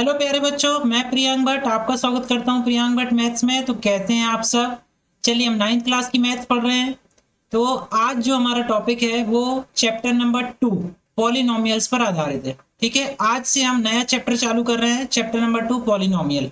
Hello प्यारे बच्चों, मैं प्रियांक भट्ट आपका स्वागत करता हूं प्रियांक भट्ट मैथ्स में। तो कहते हैं आप सब। चलिए, हम 9th क्लास की मैथ्स पढ़ रहे हैं। तो आज जो हमारा टॉपिक है वो चैप्टर नंबर 2 पॉलिनोमियल्स पर आधारित है। ठीक है, आज से हम नया चैप्टर चालू कर रहे हैं, चैप्टर नंबर 2 पॉलिनोमियल।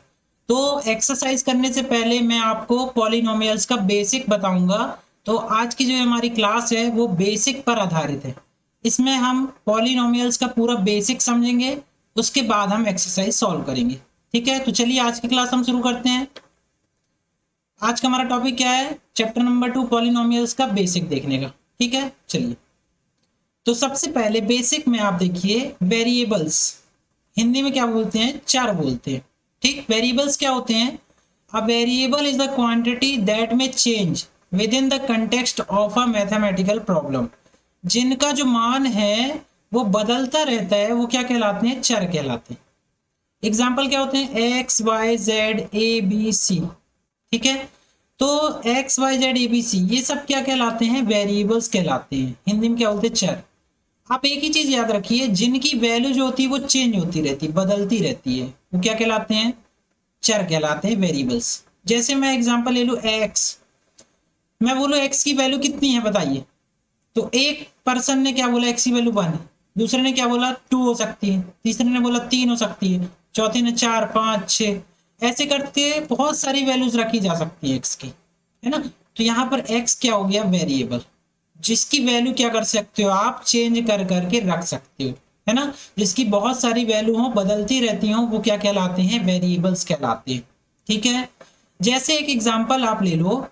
तो एक्सरसाइज करने से पहले मैं आपको पॉलिनोमियल्स का बेसिक बताऊंगा। तो आज की जो हमारी क्लास है वो बेसिक पर आधारित है। इसमें हम पॉलिनोमियल्स का पूरा बेसिक समझेंगे, उसके बाद हम एक्सरसाइज सॉल्व करेंगे। ठीक है, तो चलिए आज की क्लास हम शुरू करते हैं। आज का हमारा टॉपिक क्या है? चैप्टर नंबर 2 पॉलिनोमियल्स का बेसिक देखने का। ठीक है, चलिए। तो सबसे पहले बेसिक में आप देखिए, वेरिएबल्स हिंदी में क्या बोलते हैं? चर बोलते हैं। ठीक, वेरिएबल्स क्या होते हैं? A variable is the quantity that may change within the context of a mathematical problem. जिनका जो मान है वो बदलता रहता है, वो क्या कहलाते हैं? चर कहलाते हैं। एग्जाम्पल क्या होते हैं? X Y Z A B C. ठीक है, तो X Y Z A B C ये सब क्या कहलाते हैं? वेरिएबल्स कहलाते हैं। हिंदी में क्या बोलते हैं? चर। आप एक ही चीज याद रखिए, जिनकी वैल्यू जो होती है वो चेंज होती रहती है, बदलती रहती है, वो क्या कहलाते हैं? चर कहलाते हैं, वेरिएबल्स। जैसे मैं एग्जांपल ले लूं एक्स, मैं बोलूं एक्स की वैल्यू कितनी है बताइए। तो एक पर्सन ने क्या बोला? एक्स की वैल्यू 1 है। दूसरे ने क्या बोला? 2 हो सकती है। तीसरे ने बोला 3 हो सकती है। चौथे ने 4, 5, 6। ऐसे करके बहुत सारी वैल्यूज रखी जा सकती है एक्स की, है ना। तो यहाँ पर एक्स क्या हो गया? वेरिएबल, जिसकी वैल्यू क्या कर सकते हो आप? चेंज कर करके रख सकते हो, है ना। जिसकी बहुत सारी वैल्यू हो, बदलती रहती हो, वो क्या कहलाते हैं? वेरिएबल्स कहलाते हैं। ठीक है, जैसे एक एग्जांपल आप ले लो,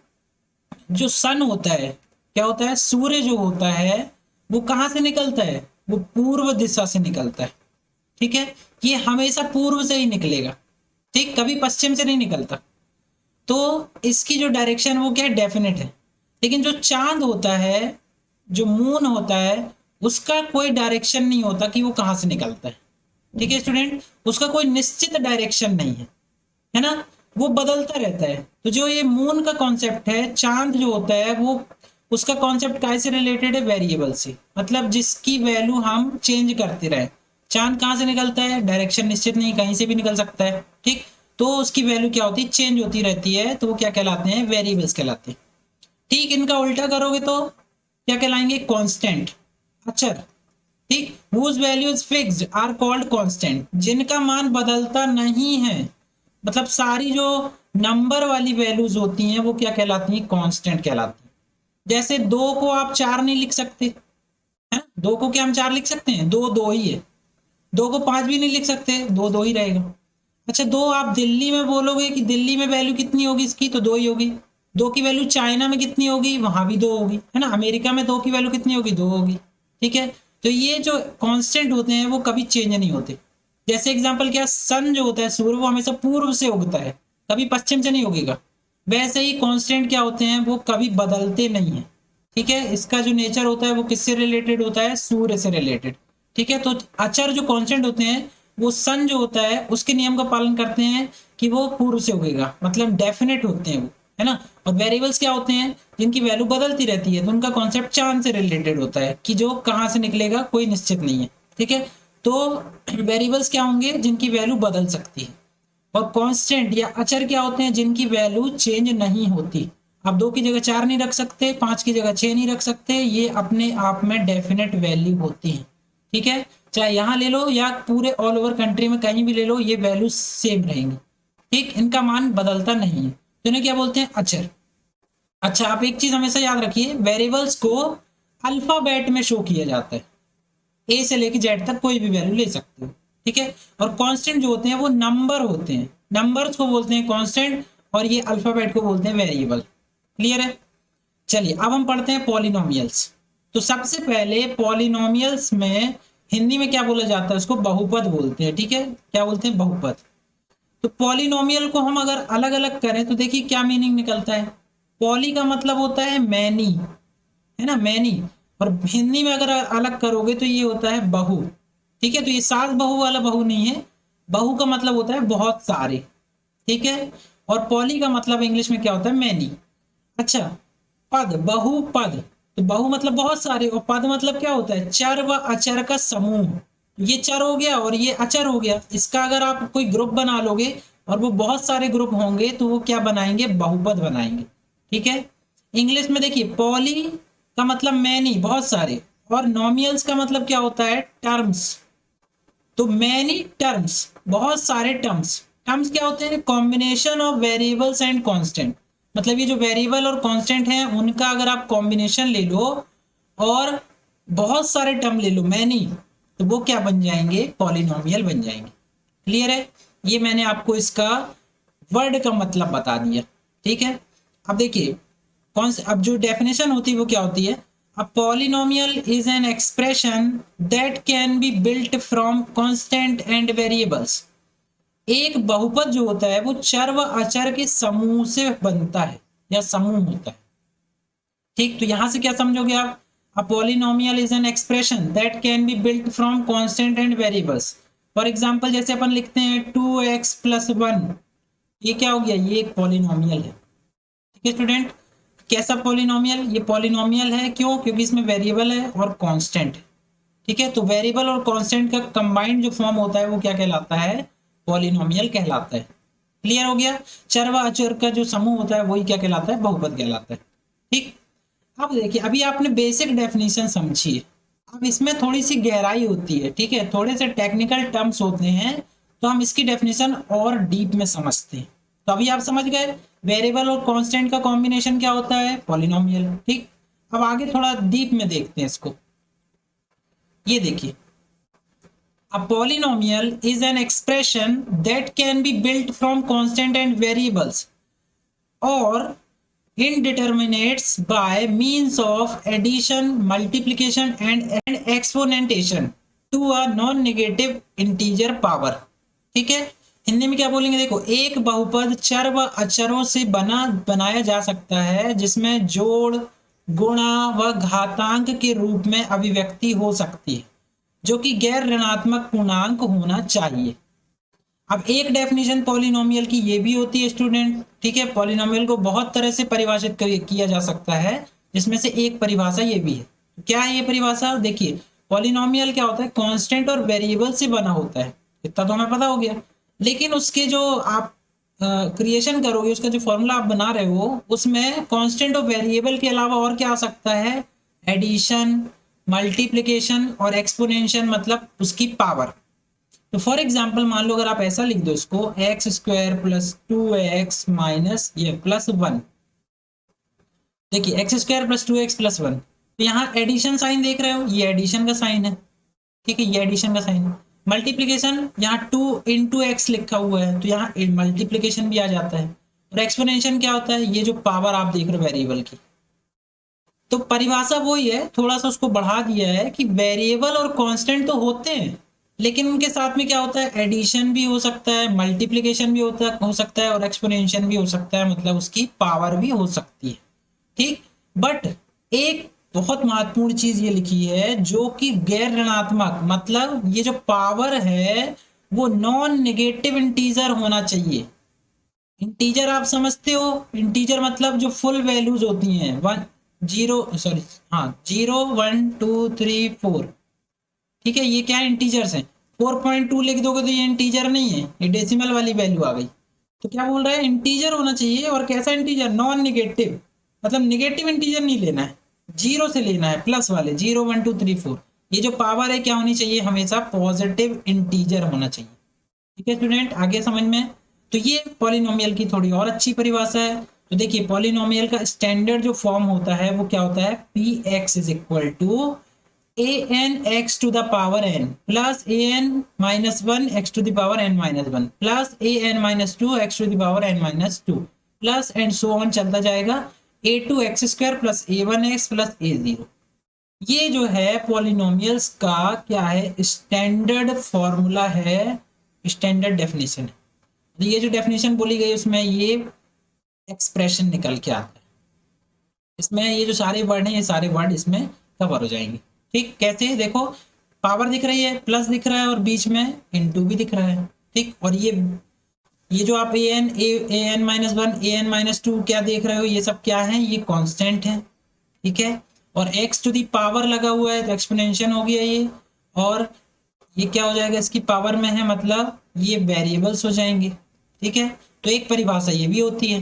जो सन होता है, क्या होता है? सूर्य जो होता है वो कहाँ से निकलता है? वो पूर्व दिशा से निकलता है। ठीक है, ये हमेशा पूर्व से ही निकलेगा। ठीक, कभी पश्चिम से नहीं निकलता। तो इसकी जो डायरेक्शन वो क्या है? डेफिनेट है। लेकिन जो चांद होता है, जो मून होता है, उसका कोई डायरेक्शन नहीं होता कि वो कहाँ से निकलता है। ठीक है स्टूडेंट, उसका कोई निश्चित डायरेक्शन नहीं है ना। वो बदलता रहता है। तो जो ये मून का कॉन्सेप्ट है, चांद जो होता है, वो उसका कॉन्सेप्ट काय से रिलेटेड है? वेरिएबल से। मतलब जिसकी वैल्यू हम चेंज करते रहे। चांद कहाँ से निकलता है? डायरेक्शन निश्चित नहीं, कहीं से भी निकल सकता है। ठीक, तो उसकी वैल्यू क्या होती है? चेंज होती रहती है। तो वो क्या कहलाते हैं? वेरिएबल्स कहलाते हैं। ठीक, इनका उल्टा करोगे तो क्या कहलाएंगे? कांस्टेंट, अचर। ठीक, whose values fixed are called constant, जिनका मान बदलता नहीं है। मतलब सारी जो नंबर वाली वैल्यूज होती हैं वो क्या कहलाती हैं? कांस्टेंट कहलाती हैं। जैसे 2 को आप 4 नहीं लिख सकते, है ना। 2 को क्या हम 4 लिख सकते हैं? 2 2 ही है। 2 को 5 भी नहीं लिख सकते, 2 2 ही रहेगा। अच्छा, 2 आप दिल्ली में बोलोगे कि दिल्ली में वैल्यू कितनी होगी इसकी? तो 2 ही होगी। 2 की वैल्यू चाइना में कितनी होगी? वहां भी 2 होगी, है ना। अमेरिका में 2 की वैल्यू कितनी होगी? 2 होगी। ठीक है, तो ये जो कांस्टेंट होते हैं वो कभी चेंज नहीं होते। जैसे एग्जांपल क्या? सन जो होता है, सूर्य, वो हमेशा पूर्व से उगता है, कभी पश्चिम से नहीं उगेगा। वैसे ही कांस्टेंट क्या होते हैं? वो कभी बदलते नहीं है। ठीक है, इसका जो नेचर होता है वो किससे रिलेटेड होता है? सूर्य से रिलेटेड। ठीक है, तो अचर जो कांस्टेंट होते हैं, वो सन जो होता है उसके नियम का पालन करते हैं कि वो पूर्व से उगेगा, मतलब डेफिनेट होते हैं वो, है ना। और वेरिएबल्स क्या होते हैं? जिनकी वैल्यू बदलती रहती है। तो उनका कॉन्सेप्ट चांद से रिलेटेड होता है कि जो कहाँ से निकलेगा कोई निश्चित नहीं है। ठीक है, तो वेरिएबल्स क्या होंगे? जिनकी वैल्यू बदल सकती है। और कांस्टेंट या अचर क्या होते हैं? जिनकी वैल्यू चेंज नहीं होती। आप 2 की जगह 4 नहीं रख सकते, 5 की जगह 6 नहीं रख सकते, ये अपने आप में डेफिनेट वैल्यू होती है। ठीक है, चाहे यहाँ ले लो या पूरे ऑल ओवर कंट्री में कहीं भी ले लो, ये वैल्यू सेम रहेंगी। ठीक, इनका मान बदलता नहीं है, तो इन्हें क्या बोलते हैं? अचर। अच्छा, आप एक चीज हमेशा याद रखिए, वेरिएबल्स को अल्फाबेट में शो किया जाता है। ए से लेके जेड तक कोई भी वैल्यू ले सकते हो। ठीक है, और कांस्टेंट जो होते हैं वो नंबर होते हैं, नंबर्स को बोलते हैं कांस्टेंट, और ये अल्फाबेट को बोलते हैं वेरिएबल। क्लियर है? चलिए, अब हम पढ़ते हैं पॉलिनोमियल्स। तो सबसे पहले पॉलिनोमियल्स में हिंदी में क्या बोला जाता है? उसको बहुपद बोलते हैं। ठीक है, क्या बोलते हैं? बहुपद। तो पॉलिनोमियल को हम अगर अलग अलग करें तो देखिए क्या मीनिंग निकलता है। पॉली का मतलब होता है मैनी, है ना, मैनी। और हिंदी में अगर अलग करोगे तो ये होता है बहु। ठीक है, तो ये सास बहू वाला बहु नहीं है। बहु का मतलब होता है बहुत सारे। ठीक है, और पॉली का मतलब इंग्लिश में क्या होता है? मैनी। अच्छा, पद, बहुपद। तो बहु मतलब बहुत सारे, और पद मतलब क्या होता है? चर व अचर का समूह। ये चर हो गया और ये अचर हो गया। इसका अगर आप कोई ग्रुप बना लोगे और वो बहुत सारे ग्रुप होंगे तो वो क्या बनाएंगे, बहुपद बनाएंगे। ठीक है। इंग्लिश में देखिए पॉली का मतलब मैनी, बहुत सारे, और नॉमियल्स का मतलब क्या होता है, टर्म्स। तो मैनी टर्म्स, बहुत सारे टर्म्स। टर्म्स क्या होते हैं, combination of variables and constant. मतलब ये जो वेरिएबल और कांस्टेंट है उनका अगर आप कॉम्बिनेशन ले लो और बहुत सारे टर्म ले लो मैनी, तो वो क्या बन जाएंगे, पॉलिनोमियल बन जाएंगे। क्लियर है। ये मैंने आपको इसका वर्ड का मतलब बता दिया। ठीक है। अब देखिए कौन से, अब जो डेफिनेशन होती है वो क्या होती है, a polynomial is an expression that can be built from constant and variables. एक बहुपद जो होता है वो चर व अचर के समूह से बनता है या समूह होता है। ठीक, तो यहां से क्या समझोगे आप, a polynomial is an expression that can be built from constant and variables. For example जैसे अपन लिखते हैं 2x+1, ये क्या हो गया, ये एक पॉलिनोमियल है। ठीक है स्टूडेंट, कैसा पॉलिनोमियल, ये पॉलिनोमियल है क्यों, क्योंकि इसमें वेरिएबल है और कांस्टेंट है। ठीक है, तो वेरिएबल और कांस्टेंट का कंबाइंड जो फॉर्म होता है वो क्या कहलाता है, पॉलिनोमियल कहलाता है। क्लियर हो गया। चर व अचर का जो समूह होता है वही क्या कहलाता है, बहुपद कहलाता है। ठीक। अब देखिए अभी आपने बेसिक डेफिनेशन समझी है, अब इसमें थोड़ी सी गहराई होती है। ठीक है, थोड़े से टेक्निकल टर्म्स होते हैं तो हम इसकी डेफिनेशन और डीप में समझते हैं। तो अभी आप समझ गए वेरिएबल और कांस्टेंट का कॉम्बिनेशन क्या होता है, पॉलिनोमियल। ठीक, अब आगे थोड़ा डीप में देखते हैं इसको। ये देखिए, a polynomial is an expression that can be built from constant and variables or indeterminates by means of addition, multiplication and exponentation to a non-negative integer power। ठीक है, हिंदी में क्या बोलेंगे, देखो एक बहुपद चर व अचरों से बनाया जा सकता है जिसमें जोड़, गुणा व घातांक के रूप में अभिव्यक्ति हो सकती है जो कि गैर ऋणात्मक पूर्णांक होना चाहिए। अब एक डेफिनेशन पॉलिनोमियल की ये भी होती है स्टूडेंट। ठीक है, पॉलिनोमियल को बहुत तरह से परिभाषित किया जा सकता है, जिसमें से एक परिभाषा ये भी है। क्या है ये परिभाषा, देखिए पॉलिनोमियल क्या होता है, कांस्टेंट और वेरिएबल से बना होता है, इतना तो हमें पता हो गया। लेकिन उसके जो आप क्रिएशन करोगे, उसका जो फॉर्मूला आप बना रहे हो उसमें कांस्टेंट और वेरिएबल के अलावा और क्या आ सकता है, एडिशन, मल्टीप्लिकेशन और एक्सपोनेंशियल, मतलब उसकी पावर। तो फॉर एग्जाम्पल मान लो अगर आप ऐसा लिख दो इसको, x² + 2x माइनस ये +1। देखिए x² + 2x + 1, तो यहाँ एडिशन साइन देख रहे हो, ये एडिशन का साइन है। ठीक है, ये एडिशन का साइन है। मल्टीप्लीकेशन, यहाँ 2 × x लिखा हुआ है तो यहाँ मल्टीप्लीकेशन भी आ जाता है। और एक्सपोनेंशियल क्या होता है, ये जो पावर आप देख रहे हो वेरिएबल की। तो परिभाषा वही है, थोड़ा सा उसको बढ़ा दिया है कि वेरिएबल और कांस्टेंट तो होते हैं लेकिन उनके साथ में क्या होता है, एडिशन भी हो सकता है, मल्टीप्लिकेशन भी हो सकता है और एक्सपोनेंशियल भी हो सकता है, मतलब उसकी पावर भी हो सकती है। ठीक, बट एक बहुत महत्वपूर्ण चीज ये लिखी है जो कि गैर ऋणात्मक, मतलब ये जो पावर है वो नॉन नेगेटिव इंटीजर होना चाहिए। इंटीजर आप समझते हो, इंटीजर मतलब जो फुल वैल्यूज होती हैं, 0 1 2 3 4। ठीक है, ये क्या है, इंटीजर्स हैं। 4.2 लिख दोगे तो ये इंटीजर नहीं है, ये डेसिमल वाली वैल्यू आ गई। तो क्या बोल रहा है, इंटीजर होना चाहिए। और कैसा इंटीजर, नॉन निगेटिव, मतलब निगेटिव इंटीजर नहीं लेना है, जीरो से लेना है, प्लस वाले 0 1 2 3 4। ये जो पावर है क्या होनी चाहिए, हमेशा पॉजिटिव इंटीजर होना चाहिए। ठीक है स्टूडेंट, आगे समझ में। तो ये पॉलिनोमियल की थोड़ी और अच्छी परिभाषा है। तो देखिए पॉलिनोमियल का स्टैंडर्ड जो फॉर्म होता है वो क्या होता है, px = an(x⁴n) plus an−1 (x⁴n−1) plus an−2 (x⁴n−2) plus and so on चलता जाएगा, a2x² plus a1x plus a0। ये जो है पॉलिनोमियल्स का क्या है, स्टैंडर्ड फॉर्मूला है, स्टैंडर्ड डेफिनेशन है। तो ये जो डेफिनेशन बोली गई उसमें ये एक्सप्रेशन निकल के आता है। इसमें ये जो सारे वर्ड हैं ये सारे वर्ड इसमें कवर हो जाएंगे। ठीक, कैसे, देखो पावर दिख रही है, प्लस दिख रहा है और बीच में इनटू भी दिख रहा है। ठीक, और ये जो आप an-1 an-2 क्या देख रहे हो, ये सब क्या है, ये कांस्टेंट है। ठीक है, और x टू दी पावर लगा हुआ है तो एक्सपोनेंशियल हो गया ये, और ये क्या हो जाएगा, इसकी पावर में है, मतलब ये वेरिएबल्स हो जाएंगे। ठीक है, तो एक परिभाषा ये भी होती है।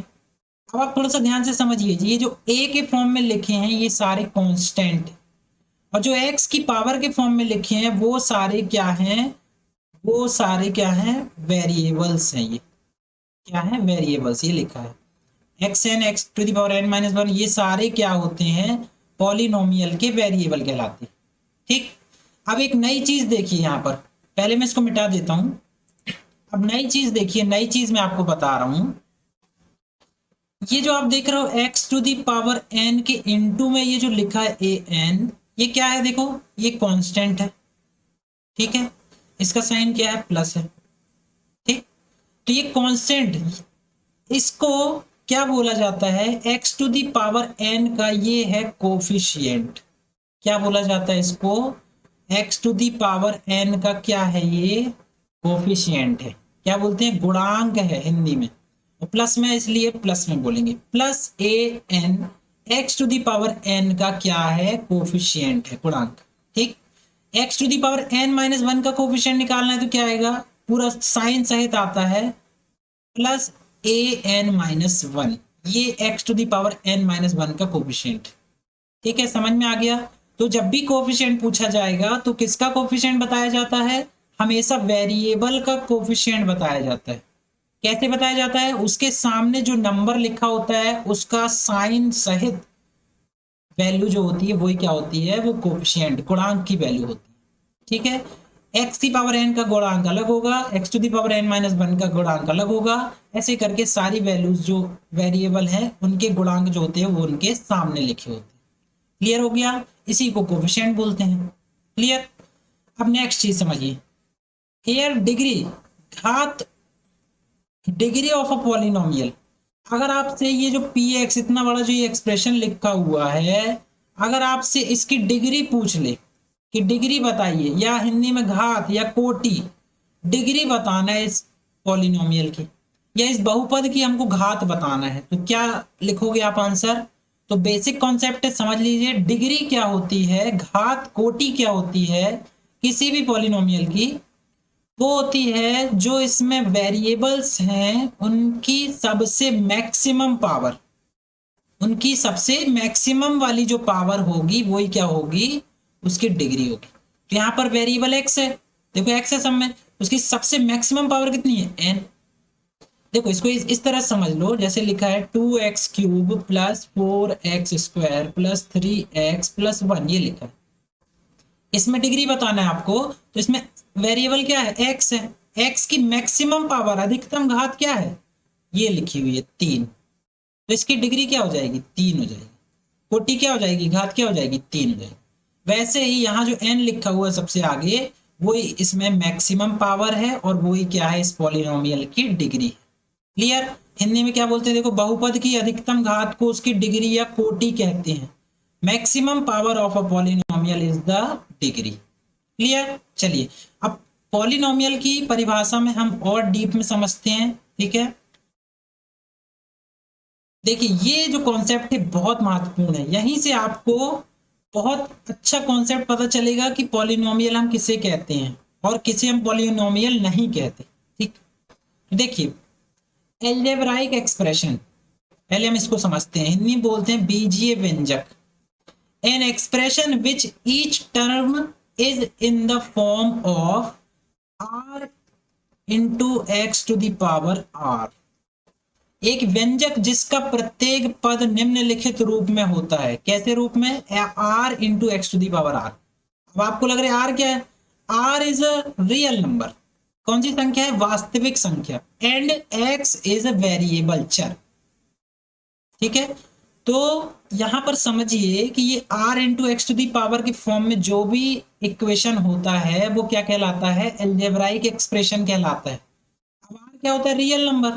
अब आप थोड़ा सा ध्यान से समझिए, ये जो ए के फॉर्म में लिखे हैं ये सारे कांस्टेंट, और जो एक्स की पावर के फॉर्म में लिखे हैं वो सारे क्या हैं, वो सारे क्या हैं, वेरिएबल्स हैं। ये क्या है, वेरिएबल्स, ये लिखा है x n, x to the power n minus one, ये सारे क्या होते हैं, पॉलिनोमियल के वेरिएबल कहलाते हैं। ठीक, अब एक नई चीज देखिए यहाँ पर, पहले मैं इसको मिटा देता हूं। अब नई चीज देखिए, नई चीज मैं आपको बता रहा हूं। ये जो आप देख रहे हो x to the power n के इनटू में ये जो लिखा है ए एन, ये क्या है, देखो ये कांस्टेंट है। ठीक है, इसका साइन क्या है, प्लस है। ठीक, तो ये कांस्टेंट, इसको क्या बोला जाता है, x to the power n का ये है कोफिशिएंट। क्या बोला जाता है इसको, x to the power n का क्या है, ये कोफिशिएंट है। क्या बोलते हैं, गुणांक है हिंदी में, और प्लस में इसलिए प्लस में बोलेंगे, plus a n, x to the power n का क्या है, कोफिशिएंट है, गुणांक। ठीक, x to the power n minus one का कोफिशिएंट निकालना है तो क्या आएगा, पूरा साइन सहित आता है, plus a n minus one, ये x to the power n minus one का कोफिशिएंट। ठीक है, समझ में आ गया। तो जब भी कोफिशिएंट पूछा जाएगा तो किसका कोफिशिएंट बताया जाता है, हमेशा वेरिएबल का कोफिशिएंट बताया जाता है। कैसे बताया जाता है, उसके सामने जो नंबर लिखा होता है उसका साइन सहित वैल्यू जो होती है वही क्या होती है, वो कोफिशिएंट, गुणांक की वैल्यू होती है। ठीक है, एक्स की पावर एन का गुणांक अलग होगा, x to the power n minus one का गुणांक अलग होगा, ऐसे करके सारी वैल्यूज जो वेरिएबल है उनके गुणांक जो होते हैं वो उनके सामने लिखे होते हैं। क्लियर हो गया, इसी को कोफिशिएंट बोलते हैं। क्लियर, अब नेक्स्ट चीज समझिए, हेयर डिग्री, घात, डिग्री ऑफ अ पॉलिनोमियल। अगर आपसे ये जो पी एक्स इतना बड़ा जो ये एक्सप्रेशन लिखा हुआ है, अगर आपसे इसकी डिग्री पूछ ले कि डिग्री बताइए, या हिंदी में घात या कोटि, डिग्री बताना है इस पॉलिनोमियल की, या इस बहुपद की हमको घात बताना है, तो क्या लिखोगे आप आंसर। तो बेसिक कॉन्सेप्ट समझ लीजिए, डिग्री क्या होती है, घात कोटि क्या होती है किसी भी पॉलिनोमियल की, वो होती है जो इसमें वेरिएबल्स हैं उनकी सबसे मैक्सिमम पावर, उनकी सबसे मैक्सिमम वाली जो पावर होगी वही क्या होगी, उसकी डिग्री होगी। तो यहाँ पर वेरिएबल एक्स है, देखो एक्स है सब में, उसकी सबसे मैक्सिमम पावर कितनी है, एन। देखो इसको इस तरह समझ लो, जैसे लिखा है 2x cube plus 4x square plus 3x plus 1, ये लिखा है। इसमें डिग्री बताना है आपको, तो इसमें वेरिएबल क्या है, एक्स है, एक्स की मैक्सिमम पावर, अधिकतम घात क्या है, ये लिखी हुई है 3, तो इसकी डिग्री क्या हो जाएगी, 3 हो जाएगी। कोटि क्या हो जाएगी, घात क्या हो जाएगी, 3 हो जाएगी। वैसे ही यहाँ जो n लिखा हुआ है सबसे आगे, वही इसमें मैक्सिमम पावर है और वही क्या है, इस पॉलिनोमियल की डिग्री है। क्लियर, हिंदी में क्या बोलते हैं, देखो बहुपद की अधिकतम घात को उसकी डिग्री या कोटि कहते हैं। Maximum power of a polynomial is the degree. Clear, चलिए अब पॉलिनोमियल की परिभाषा में हम और डीप में समझते हैं। ठीक है, देखिए ये जो कॉन्सेप्ट है बहुत महत्वपूर्ण है, यहीं से आपको बहुत अच्छा कॉन्सेप्ट पता चलेगा कि पॉलिनोमियल हम किसे कहते हैं और किसे हम पॉलिनोमियल नहीं कहते। ठीक, देखिए एल्जेब्राइक एक्सप्रेशन, पहले हम इसको समझते हैं, हिंदी में बोलते हैं बीजीय व्यंजक। An expression which each term is in the form of r into x to the power r, एक व्यंजक जिसका प्रत्येक पद निम्नलिखित रूप में होता है। कैसे रूप में, r into x to the power r। अब आपको लग रहा है r क्या है, r is a real number, कौन सी संख्या है, वास्तविक संख्या, and x is a variable, चर। ठीक है, तो यहां पर समझिए कि ये r into x to the power के फॉर्म में जो भी इक्वेशन होता है वो क्या कहलाता है, एल्जेब्राइक एक्सप्रेशन कहलाता है। अब r क्या होता है, रियल नंबर।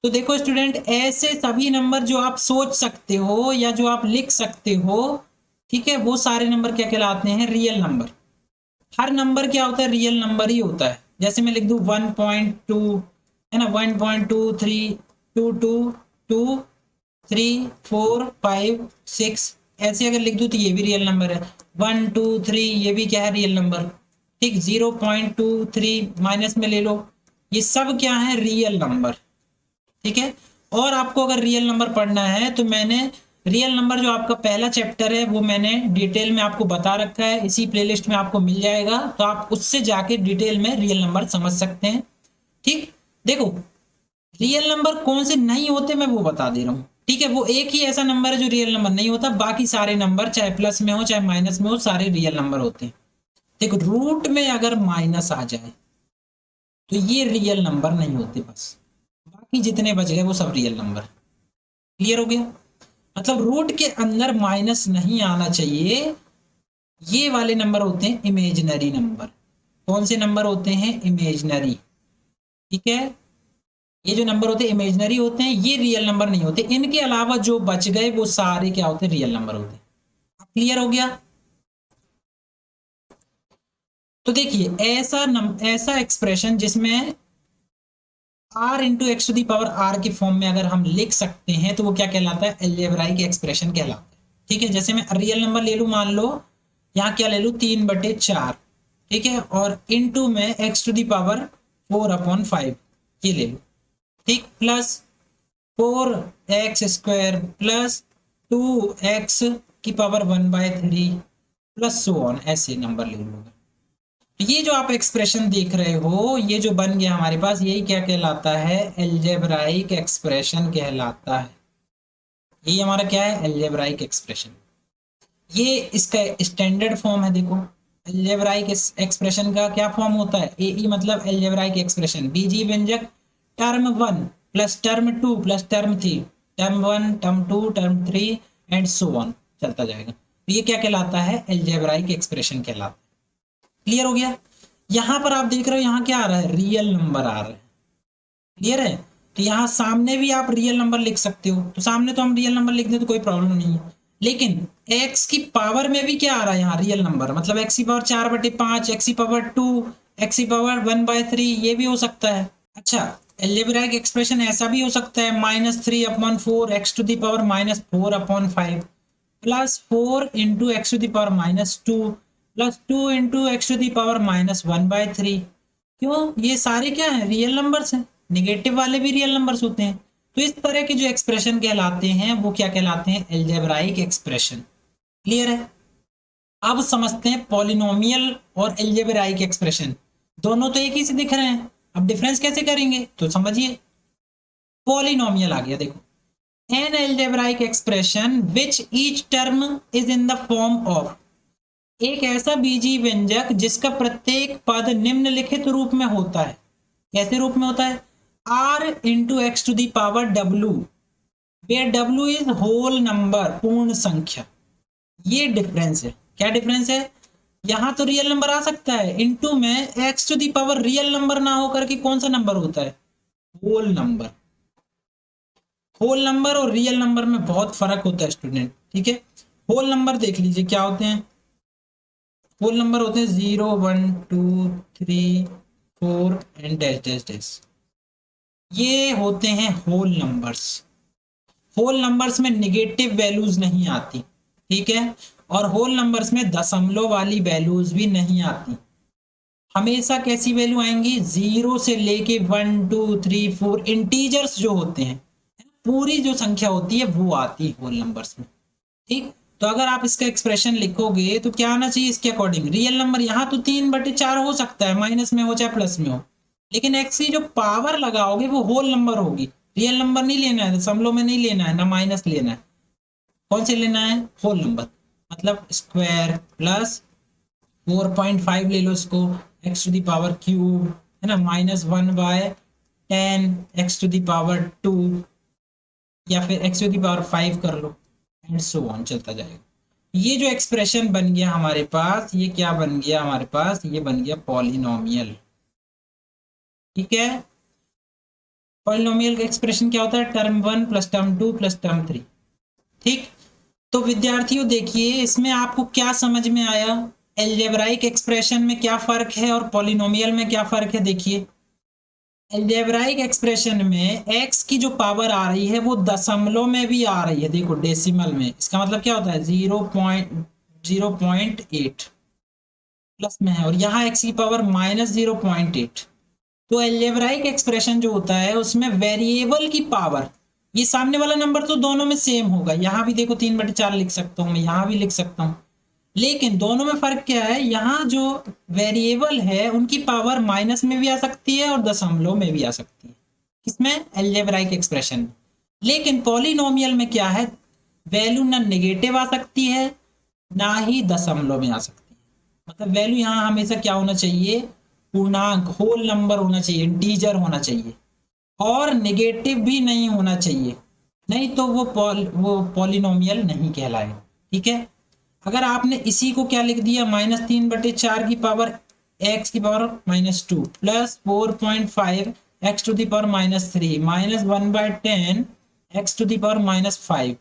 तो देखो स्टूडेंट, ऐसे सभी नंबर जो आप सोच सकते हो या जो आप लिख सकते हो, ठीक है, वो सारे नंबर क्या कहलाते हैं, रियल नंबर। हर नंबर क्या होता है, रियल नंबर ही होता है। जैसे मैं लिख दूं 1.2 है ना, 1.2, 3, 2, 2, 3, 4, 5, 6, ऐसे अगर लिख दूं तो ये भी रियल नंबर है। 1, 2, 3 ये भी क्या है, रियल नंबर। ठीक, 0.23 माइनस में ले लो, ये सब क्या है, रियल नंबर। ठीक है, और आपको अगर रियल नंबर पढ़ना है तो मैंने रियल नंबर जो आपका पहला चैप्टर है वो मैंने डिटेल में आपको बता रखा है, इसी प्लेलिस्ट में आपको मिल जाएगा, तो आप उससे जाके डिटेल में रियल नंबर समझ सकते हैं। ठीक, देखो रियल नंबर कौन से नहीं होते मैं वो बता दे रहा हूँ। ठीक है, वो एक ही ऐसा नंबर है जो रियल नंबर नहीं होता, बाकी सारे नंबर चाहे प्लस में हो चाहे माइनस में हो सारे रियल नंबर होते हैं। देखो रूट में अगर माइनस आ जाए तो ये रियल नंबर नहीं होते, बस बाकी जितने बच गए वो सब रियल नंबर। क्लियर हो गया, मतलब रूट के अंदर माइनस नहीं आना चाहिए, ये वाले नंबर होते हैं इमेजिनरी नंबर। कौन से नंबर होते हैं, इमेजिनरी। ठीक है, ये जो नंबर होते हैं इमेजिनरी होते हैं, ये रियल नंबर नहीं होते, इनके अलावा जो बच गए वो सारे क्या होते हैं, रियल नंबर होते हैं। क्लियर हो गया, तो देखिए ऐसा एक्सप्रेशन जिसमें r into x to the power r के फॉर्म में अगर हम लिख सकते हैं तो वो क्या कहलाता है, अलजेब्राइक एक्सप्रेशन कहलाता है। ठीक है, जैसे मैं रियल नंबर ले लूँ, मान लो यहाँ क्या ले लूँ, 3/4। ठीक है, और इनटू में एक्स टू दी पावर 4/5 ये ले लूँ। ठीक, प्लस 4x² प्लस 2x की पावर 1/3 प्लस सो ऑन, ऐसे नंबर ले लूँगा। ये जो आप एक्सप्रेशन देख रहे हो, ये जो बन गया हमारे पास, यही क्या कहलाता है, अलजेब्राइक एक्सप्रेशन कहलाता है। ये हमारा क्या है, अलजेब्राइक एक्सप्रेशन। ये इसका स्टैंडर्ड फॉर्म है। देखो अलजेब्राइक एक्सप्रेशन का क्या फॉर्म होता है, ए ई मतलब अलजेब्राइक एक्सप्रेशन, बीजी व्यंजक term 1 plus term 2 plus term 3, term 1 term 2 term 3 and so on चलता जाएगा। तो ये क्या कहलाता है, अलजेब्राइक एक्सप्रेशन कहलाता है। क्लियर हो गया, यहां पर आप देख रहे हो यहाँ क्या आ रहा है, रियल नंबर आ रहा है। क्लियर है, तो यहाँ सामने भी आप रियल नंबर लिख सकते हो, तो सामने तो हम रियल नंबर लिख दें तो कोई प्रॉब्लम नहीं है, लेकिन x की पावर में भी क्या आ रहा है यहाँ, रियल नंबर, मतलब x की पावर 4/5, x की पावर 2, x की पावर 1/3, ये भी हो सकता है। अच्छा, अलजेब्राइक एक्सप्रेशन ऐसा भी हो सकता है, -3/4 x to the power -4/5 plus 4 into x to the power -2 plus 2 into x to the power -1/3। क्यों, ये सारे क्या है, रियल नंबर्स हैं, निगेटिव वाले भी रियल नंबर्स होते हैं। तो इस तरह के जो एक्सप्रेशन कहलाते हैं वो क्या कहलाते हैं, अलजेब्राइक एक्सप्रेशन। क्लियर है, अब समझते हैं पॉलिनोमियल और अलजेब्राइक एक्सप्रेशन, दोनों तो एक ही से दिख रहे हैं, अब डिफरेंस कैसे करेंगे तो समझिए। पॉलिनोमियल आ गया, देखो an algebraic expression which each term is in the form of, एक ऐसा बीजी व्यंजक जिसका प्रत्येक पद निम्नलिखित रूप में होता है। कैसे रूप में होता है, r into x to the power w, where w is whole number, पूर्ण संख्या। ये डिफरेंस है, क्या डिफरेंस है, यहां तो रियल नंबर आ सकता है, इनटू में x to the power real number ना होकर के कौन सा नंबर होता है, होल नंबर। होल नंबर और रियल नंबर में बहुत फर्क होता है स्टूडेंट। ठीक है, होल नंबर देख लीजिए क्या होते हैं, होल नंबर होते हैं 0 1 2 3 4 एंड डैश डैश डैश, ये होते हैं होल नंबर्स। होल नंबर्स में निगेटिव वैल्यूज नहीं आती। ठीक है, और होल नंबर्स में दशमलव वाली वैल्यूज भी नहीं आती, हमेशा कैसी वैल्यू आएंगी, 0 से लेके 1 2 3 4 इंटीजर्स जो होते हैं, पूरी जो संख्या होती है वो आती है होल नंबर्स में। ठीक, तो अगर आप इसका एक्सप्रेशन लिखोगे तो क्या आना चाहिए, इसके अकॉर्डिंग रियल नंबर यहाँ तो 3/4 हो सकता है, माइनस में हो चाहे प्लस में हो, लेकिन एक्स की जो पावर लगाओगे वो होल नंबर होगी, रियल नंबर नहीं लेना है, दशमलव में नहीं लेना है, ना माइनस लेना है, कौन से लेना है, होल नंबर, मतलब स्क्वायर प्लस 4.5 ले लो इसको, x to the power cube है ना, -1/10 एक्स टू दी पावर 2, या फिर एक्स टू दी पावर 5 कर लो, एंड सो ऑन चलता जाएगा। ये जो एक्सप्रेशन बन गया हमारे पास, ये क्या बन गया हमारे पास, ये बन गया पॉलिनोमियल। ठीक है, पॉलिनोमियल का एक्सप्रेशन क्या होता है, term 1 plus term 2 plus term 3। ठीक, तो विद्यार्थियों देखिए इसमें आपको क्या समझ में आया, अलजेब्राइक एक्सप्रेशन में क्या फर्क है और पॉलिनोमियल में क्या फर्क है। देखिए अलजेब्राइक एक्सप्रेशन में x की जो पावर आ रही है वो दशमलव में भी आ रही है, देखो डेसिमल में, इसका मतलब क्या होता है 0.8। प्लस में है और यहाँ x की पावर -0.8। तो एल्जेब्राइक एक्सप्रेशन जो होता है उसमें वेरिएबल की पावर, ये सामने वाला नंबर तो दोनों में सेम होगा, यहाँ भी देखो 3/4 लिख सकता हूँ मैं, यहाँ भी लिख सकता हूँ, लेकिन दोनों में फर्क क्या है, यहाँ जो वेरिएबल है उनकी पावर माइनस में भी आ सकती है और दशमलव में भी आ सकती है, किसमें, एल्जेब्राइक एक्सप्रेशन में। लेकिन पॉलिनोमियल में क्या है, वैल्यू ना नेगेटिव आ सकती है ना ही दशमलव में आ सकती है। मतलब वैल्यू यहाँ हमेशा क्या होना चाहिए, पूर्णांक होल नंबर होना चाहिए, इंटीजर होना चाहिए, और नेगेटिव भी नहीं होना चाहिए, नहीं तो वो पॉलिनोमियल नहीं कहलाएगा। ठीक है, अगर आपने इसी को क्या लिख दिया, -3/4 की पावर x की power -2 plus 4.5 x to the power -3 -1/10 x to the power -5,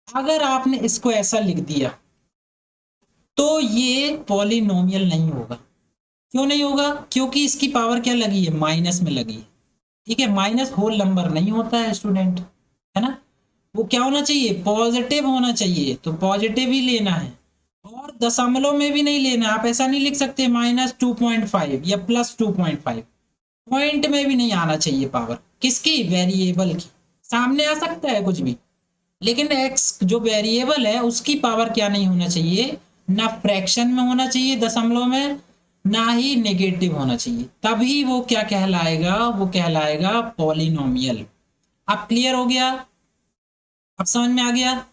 अगर आपने इसको ऐसा लिख दिया तो ये पॉलिनोमियल नहीं होगा। क्यों नहीं होगा, क्योंकि इसकी पावर क्या लगी है, माइनस में लगी है। ठीक है, माइनस होल नंबर नहीं होता है स्टूडेंट, है ना, वो क्या होना चाहिए, पॉजिटिव होना चाहिए, तो पॉजिटिव ही लेना है और दशमलव में भी नहीं लेना। आप ऐसा नहीं लिख सकते -2.5 या +2.5, पॉइंट में भी नहीं आना चाहिए पावर, किसकी, वेरिएबल की। सामने आ सकता है कुछ भी, लेकिन x जो वेरिएबल है उसकी पावर क्या नहीं होना चाहिए, ना फ्रैक्शन में होना चाहिए दशमलव में, ना ही नेगेटिव होना चाहिए, तभी वो क्या कहलाएगा, वो कहलाएगा पॉलिनोमियल। अब क्लियर हो गया, अब समझ में आ गया।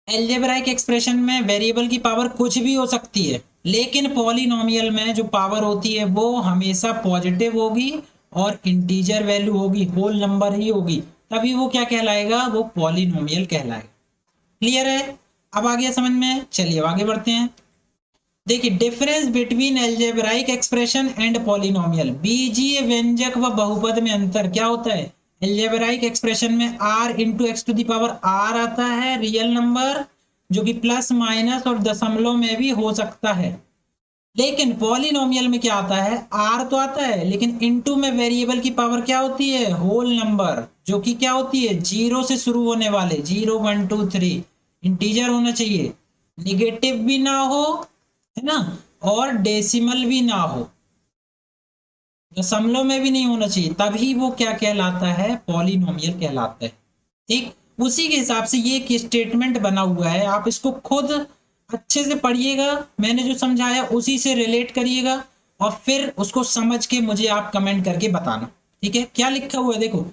एल्जेब्राइक एक्सप्रेशन में वेरिएबल की पावर कुछ भी हो सकती है, लेकिन पॉलिनोमियल में जो पावर होती है वो हमेशा पॉजिटिव होगी और इंटीजर वैल्यू होगी, होल नंबर ही होगी, तभी वो क्या कहलाएगा, वो पॉलिनोमियल कहलाएगा। क्लियर है, अब आ गया समझ में, चलिए आगे बढ़ते हैं। देखिए difference between algebraic expression and polynomial, बीजीय व्यंजक व बहुपद में अंतर क्या होता है। एल्जेब्राइक एक्सप्रेशन में r into x to the power r आता है, रियल नंबर जो कि प्लस माइनस और दशमलव में भी हो सकता है। लेकिन पॉलिनोमियल में क्या आता है, r तो आता है लेकिन इनटू में वेरिएबल की पावर क्या होती है, होल नंबर, जो कि क्या होती है, 0 से शुरू होने वाले, 0 1 2 3, इंटीजर होना चाहिए, निगेटिव भी ना हो, है ना, और डेसिमल भी ना हो, दशमलव में भी नहीं होना चाहिए, तभी वो क्या कहलाता है, पॉलिनोमियल कहलाता है। ठीक, उसी के हिसाब से ये एक स्टेटमेंट बना हुआ है, आप इसको खुद अच्छे से पढ़िएगा, मैंने जो समझाया उसी से रिलेट करिएगा और फिर उसको समझ के मुझे आप कमेंट करके बताना। ठीक है, क्या लिखा हुआ है देखो,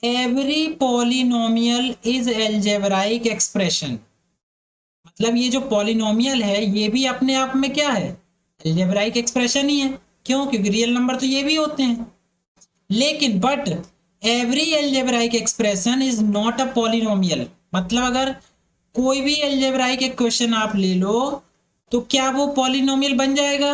every polynomial is algebraic expression, मतलब ये जो पॉलिनोमियल है ये भी अपने आप में क्या है, एल्जेब्राइक एक्सप्रेशन ही है। क्यों, क्योंकि रियल नंबर तो ये भी होते हैं। लेकिन but every algebraic expression is not a polynomial, मतलब अगर कोई भी एल्जेब्राइक इक्वेशन आप ले लो तो क्या वो पॉलिनोमियल बन जाएगा,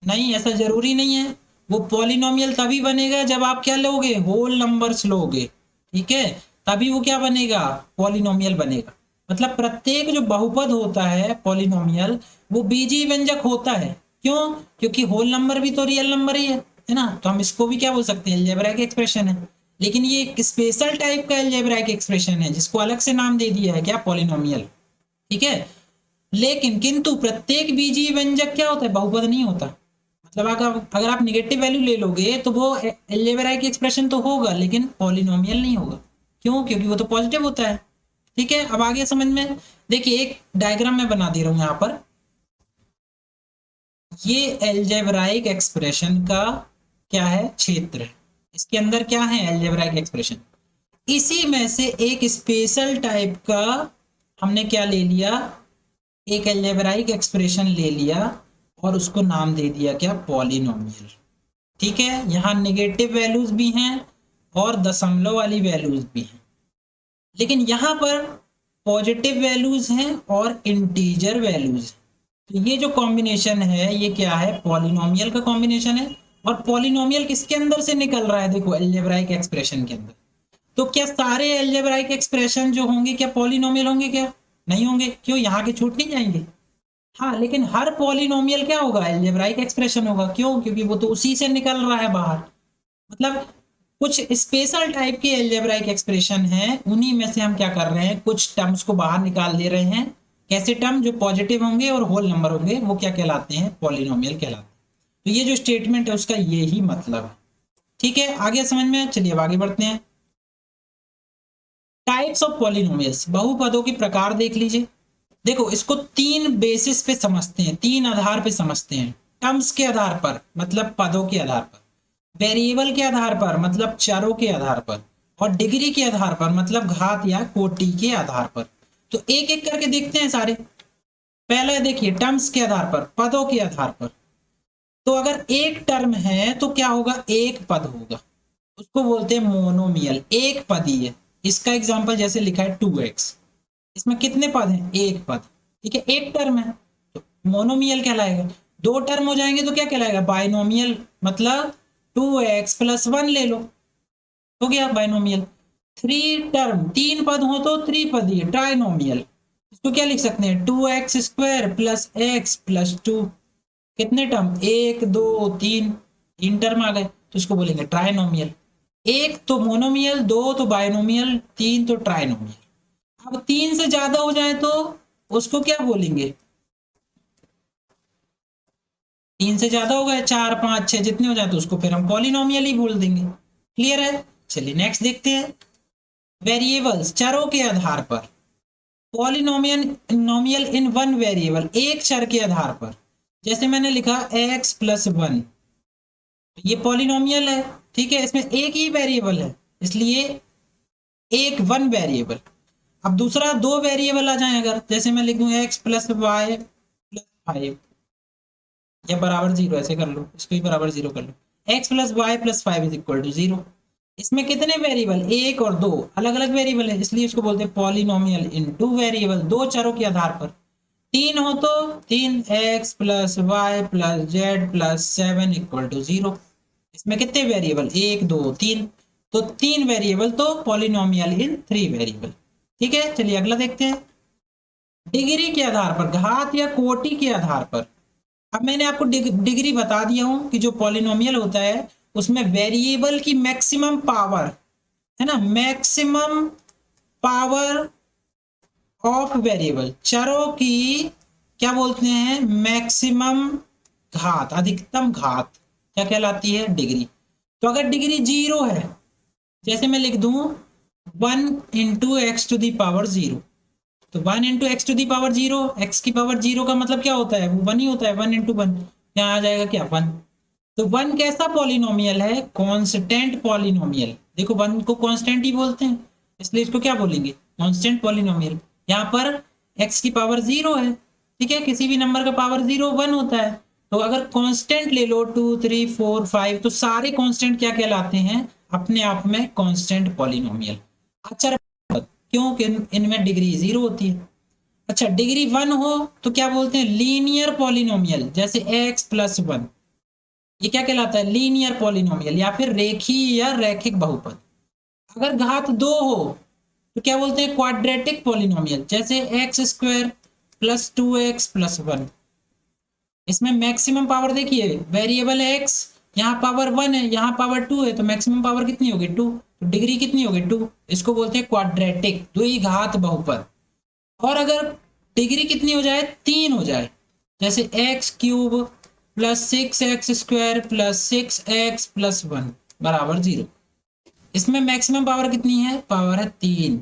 नहीं, ऐसा जरूरी नहीं है। वो पॉलिनोमियल तभी बनेगा जब आप क्या लोगे, होल नंबर्स लोगे। ठीक है, तभी वो क्या बनेगा, पॉलिनोमियल बनेगा। मतलब प्रत्येक जो बहुपद होता है पॉलिनोमियल, वो बीजीय व्यंजक होता है। क्यों, क्योंकि होल नंबर भी तो रियल नंबर ही है ना, तो हम इसको भी क्या बोल सकते हैं, एल्जेब्राइक एक्सप्रेशन है। लेकिन ये एक स्पेशल टाइप का एल्जेब्राइक एक्सप्रेशन है जिसको अलग से नाम दे दिया है क्या, पॉलिनोमियल। ठीक है, लेकिन किंतु प्रत्येक बीजीय व्यंजक क्या होता है, बहुपद नहीं होता। मतलब अगर आप निगेटिव वैल्यू ले लोगे तो वो एल्जेब्राइक एक्सप्रेशन तो होगा लेकिन पॉलिनोमियल नहीं होगा। क्यों, क्योंकि वो तो पॉजिटिव होता है। ठीक है, अब आगे समझ में, देखिए एक डायग्राम में बना दे रहा हूं यहां पर, ये एल्जेब्राइक एक्सप्रेशन का क्या है, क्षेत्र है, इसके अंदर क्या है, एल्जेब्राइक एक्सप्रेशन। इसी में से एक स्पेशल टाइप का हमने क्या ले लिया, एक एल्जेब्राइक एक्सप्रेशन ले लिया और उसको नाम दे दिया क्या, पॉलिनोमियल। ठीक है, यहाँ नेगेटिव वैल्यूज भी हैं और दशमलव वाली वैल्यूज भी हैं, लेकिन यहाँ पर पॉजिटिव वैल्यूज हैं और इंटीजर वैल्यूज। तो ये जो कॉम्बिनेशन है ये क्या है, पॉलिनोमियल का कॉम्बिनेशन है। और पॉलिनोमियल किसके अंदर से निकल रहा है, देखो एल्जेब्राइक एक्सप्रेशन के अंदर। तो क्या सारे एल्जेब्राइक एक्सप्रेशन जो होंगे क्या पॉलिनोमियल होंगे, क्या नहीं होंगे, क्यों, यहाँ के छूट नहीं जाएंगे। हाँ, लेकिन हर पॉलिनोमियल क्या होगा, एल्जेब्राइक एक्सप्रेशन होगा। क्यों, क्योंकि वो तो उसी से निकल रहा है बाहर। मतलब कुछ स्पेशल टाइप के एल्जेब्राइक एक्सप्रेशन हैं, उन्हीं में से हम क्या कर रहे हैं, कुछ टर्म्स को बाहर निकाल दे रहे हैं कैसे टर्म जो पॉजिटिव होंगे और होल नंबर होंगे वो क्या कहलाते हैं, पॉलिनोमियल कहलाते हैं। तो ये जो स्टेटमेंट है उसका यही मतलब है। ठीक है, आगे समझ में, चलिए अब आगे बढ़ते हैं। टाइप्स ऑफ पॉलिनोमियल्स, बहुपदों के प्रकार देख लीजिए। देखो इसको तीन बेसिस पे समझते हैं, तीन आधार पे समझते हैं। टर्म्स के आधार पर मतलब पदों के आधार पर, वेरिएबल के आधार पर मतलब चरों के आधार पर, और डिग्री के आधार पर मतलब घात या कोटि के आधार पर। तो एक एक करके देखते हैं सारे। पहले देखिए टर्म्स के आधार पर, पदों के आधार पर। तो अगर एक टर्म है तो क्या होगा, एक पद होगा, उसको बोलते हैं मोनोमियल, एक पद ही है। इसका एग्जांपल जैसे लिखा है 2x, इसमें कितने पद हैं, एक पद। ठीक है, एक टर्म है तो मोनोमियल कहलाएगा। दो टर्म हो जाएंगे तो क्या कहलाएगा, बाइनोमियल, मतलब 2x प्लस 1 ले लो, हो गया बाइनोमियल। थ्री टर्म, तीन पद हो तो त्रिपदी, ट्राइनोमियल। इसको क्या लिख सकते हैं, 2x² प्लस x प्लस 2। कितने टर्म, एक दो तीन, तीन टर्म आ गए तो इसको बोलेंगे ट्राइनोमियल। एक तो मोनोमियल, दो तो बाइनोमियल, तीन तो ट्राइनोमियल। अब तीन से ज्यादा हो जाए तो उसको क्या बोलेंगे, तीन से ज्यादा हो गए, चार पांच छह जितने हो जाए तो उसको फिर हम पॉलिनोमियल ही बोल देंगे। क्लियर है, चलिए नेक्स्ट देखते हैं। वेरिएबल्स, चरों के आधार पर। पॉलिनोमियल नोमियल इन वन वेरिएबल, एक चर के आधार पर। जैसे मैंने लिखा x प्लस 1, ये पॉलिनोमियल है। ठीक है, इसमें एक ही वेरिएबल है इसलिए एक वन वेरिएबल। अब दूसरा दो वेरिएबल आ जाए अगर, जैसे मैं लिख दूं x प्लस वाई प्लस 5 या बराबर 0, ऐसे कर लो, इसको ही बराबर 0 कर लो। x plus y plus 5 is equal to 0। इसमें कितने वेरिएबल, एक और दो, अलग अलग वेरिएबल है इसलिए इसको बोलते हैं पॉलिनोमियल इन टू वेरिएबल, दो चरों के आधार पर। तीन हो तो तीन, x plus y plus z plus 7 equal to 0। इसमें कितने वेरिएबल, एक दो तीन, तो तीन वेरिएबल तो पॉलिनोमियल इन थ्री वेरिएबल। ठीक है, चलिए अगला देखते हैं। डिग्री के आधार पर, घात या कोटि के आधार पर। अब मैंने आपको डिग्री बता दिया हूं कि जो पॉलिनोमियल होता है उसमें वेरिएबल की मैक्सिमम पावर है ना, मैक्सिमम पावर ऑफ वेरिएबल, चरों की क्या बोलते हैं, मैक्सिमम घात, अधिकतम घात क्या कहलाती है, डिग्री। तो अगर डिग्री 0 है, जैसे मैं लिख दूं 1 into x to the power 0, तो 1 into x to the power 0, x की पावर 0 का मतलब क्या होता है, वो 1 ही होता है, 1 इंटू 1, यहाँ आ जाएगा क्या, 1। तो 1 कैसा पॉलिनोमियल है, कांस्टेंट पॉलिनोमियल। देखो 1 को कांस्टेंट ही बोलते हैं इसलिए इसको क्या बोलेंगे, कांस्टेंट पॉलिनोमियल। यहाँ पर x की पावर 0 है, ठीक है, किसी भी नंबर का पावर 0 1 होता है। तो अगर कांस्टेंट ले लो 2 3 4 5, तो सारे कांस्टेंट क्या कहलाते हैं, अपने आप में कांस्टेंट पॉलिनोमियल। अच्छा, क्योंकि इनमें डिग्री 0 होती है। अच्छा, डिग्री 1 हो तो क्या बोलते हैं, लीनियर पॉलिनोमियल, जैसे x प्लस 1, ये क्या कहलाता है, लीनियर पॉलिनोमियल या फिर रेखीय या रैखिक बहुपद। अगर घात 2 हो तो क्या बोलते हैं, क्वाड्रेटिक पॉलिनोमियल, जैसे x² प्लस 2x प्लस 1। इसमें मैक्सिमम पावर देखिए, वेरिएबल है x, यहाँ पावर 1 है, यहाँ पावर 2 है, तो मैक्सिमम पावर कितनी होगी, 2। तो डिग्री कितनी होगी, 2। इसको बोलते हैं क्वाड्रेटिक, द्विघात बहुपद। और अगर डिग्री कितनी हो जाए, 3 हो जाए, जैसे x³ plus 6x² plus 6x plus 1 बराबर 0। इसमें मैक्सिमम पावर कितनी है, पावर है 3,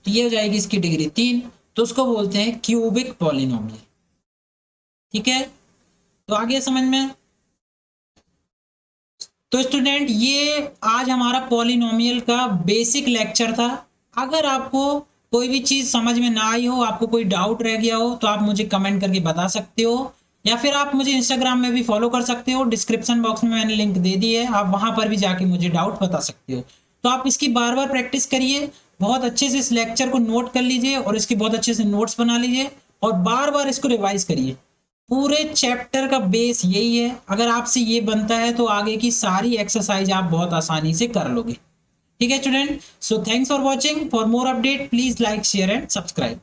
तो ये हो जाएगी इसकी डिग्री 3, तो उसको बोलते हैं क्यूबिक पॉलिनोमियल। ठीक है, तो आगे समझ में। तो स्टूडेंट ये आज हमारा पॉलिनोमियल का बेसिक लेक्चर था। अगर आपको कोई भी चीज समझ में ना आई हो, आपको कोई डाउट रह गया हो, तो आप मुझे कमेंट करके बता सकते हो, या फिर आप मुझे इंस्टाग्राम में भी फॉलो कर सकते हो, डिस्क्रिप्शन बॉक्स में मैंने लिंक दे दी है, आप वहां पर भी जाके मुझे डाउट बता सकते हो। तो आप इसकी बार बार प्रैक्टिस करिए, बहुत अच्छे से इस लेक्चर को नोट कर लीजिए और इसके बहुत अच्छे से नोट्स बना लीजिए और बार बार इसको रिवाइज करिए। पूरे चैप्टर का बेस यही है, अगर आपसे ये बनता है तो आगे की सारी एक्सरसाइज आप बहुत आसानी से कर लोगे। ठीक है student, so thanks for watching. For more update please like share and subscribe.